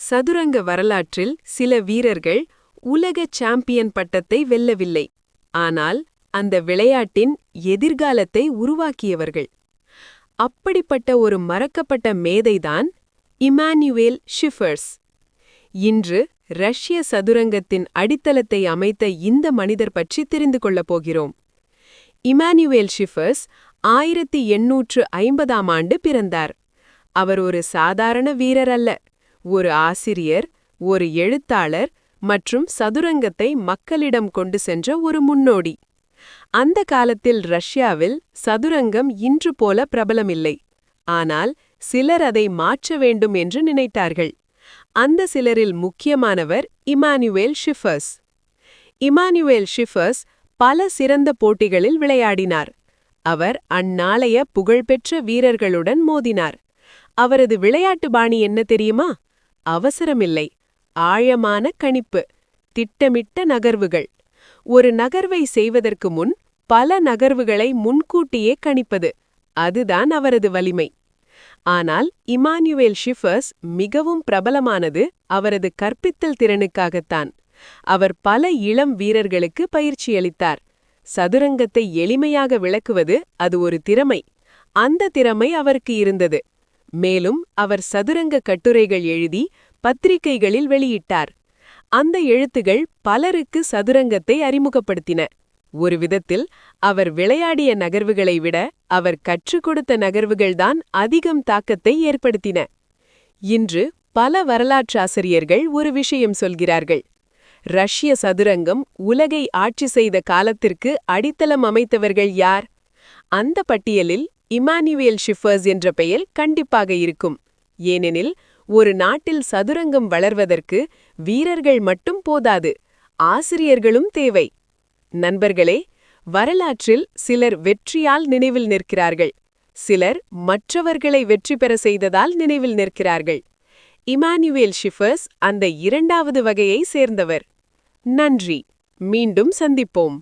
சதுரங்க வரலாற்றில் சில வீரர்கள் உலக சாம்பியன் பட்டத்தை வெல்லவில்லை, ஆனால் அந்த விளையாட்டின் எதிர்காலத்தை உருவாக்கியவர்கள். அப்படிப்பட்ட ஒரு மறக்கப்பட்ட மேதைதான் இமானுவேல் ஷிஃபர்ஸ். இன்று ரஷ்ய சதுரங்கத்தின் அடித்தளத்தை அமைத்த இந்த மனிதர் பற்றி தெரிந்து கொள்ளப் போகிறோம். இமானுவேல் ஷிஃபர்ஸ் 1850ஆம் ஆண்டு பிறந்தார். அவர் ஒரு சாதாரண வீரர் அல்ல, ஒரு ஆசிரியர், ஒரு எழுத்தாளர் மற்றும் சதுரங்கத்தை மக்களிடம் கொண்டு சென்ற ஒரு முன்னோடி. அந்த காலத்தில் ரஷ்யாவில் சதுரங்கம் இன்று போல பிரபலமில்லை, ஆனால் சிலர் அதை மாற்ற வேண்டும் என்று நினைத்தார்கள். அந்த சிலரில் முக்கியமானவர் இமானுவேல் ஷிஃபர்ஸ். இமானுவேல் ஷிஃபர்ஸ் பல சிறந்த போட்டிகளில் விளையாடினார். அவர் அந்நாளைய புகழ்பெற்ற வீரர்களுடன் மோதினார். அவரது விளையாட்டு பாணி என்ன தெரியுமா? அவசரமில்லை, ஆழமான கணிப்பு, திட்டமிட்ட நகர்வுகள். ஒரு நகர்வை செய்வதற்கு முன் பல நகர்வுகளை முன்கூட்டியே கணிப்பது, அதுதான் அவரது வலிமை. ஆனால் இமானுவேல் ஷிஃபர்ஸ் மிகவும் பிரபலமானது அவரது கற்பித்தல் திறனுக்காகத்தான். அவர் பல இளம் வீரர்களுக்கு பயிற்சியளித்தார். சதுரங்கத்தை எளிமையாக விளக்குவது அது ஒரு திறமை. அந்த திறமை அவருக்கு இருந்தது. மேலும் அவர் சதுரங்க கட்டுரைகள் எழுதி பத்திரிகைகளில் வெளியிட்டார். அந்த எழுத்துகள் பலருக்கு சதுரங்கத்தை அறிமுகப்படுத்தின. ஒரு விதத்தில் அவர் விளையாடிய நகர்வுகளை விட அவர் கற்றுக் கொடுத்த நகர்வுகள்தான் அதிகம் தாக்கத்தை ஏற்படுத்தின. இன்று பல வரலாற்றாசிரியர்கள் ஒரு விஷயம் சொல்கிறார்கள். ரஷ்ய சதுரங்கம் உலகை ஆட்சி செய்த காலத்திற்கு அடித்தளம் அமைத்தவர்கள் யார்? அந்த பட்டியலில் இமானுவேல் ஷிஃபர்ஸ் என்ற பெயர் கண்டிப்பாக இருக்கும். ஏனெனில் ஒரு நாட்டில் சதுரங்கம் வளர்வதற்கு வீரர்கள் மட்டும் போதாது, ஆசிரியர்களும் தேவை. நண்பர்களே, வரலாற்றில் சிலர் வெற்றியால் நினைவில் நிற்கிறார்கள், சிலர் மற்றவர்களை வெற்றி பெற செய்ததால் நினைவில் நிற்கிறார்கள். இமானுவேல் ஷிஃபர்ஸ் அந்த இரண்டாவது வகையை சேர்ந்தவர். நன்றி. மீண்டும் சந்திப்போம்.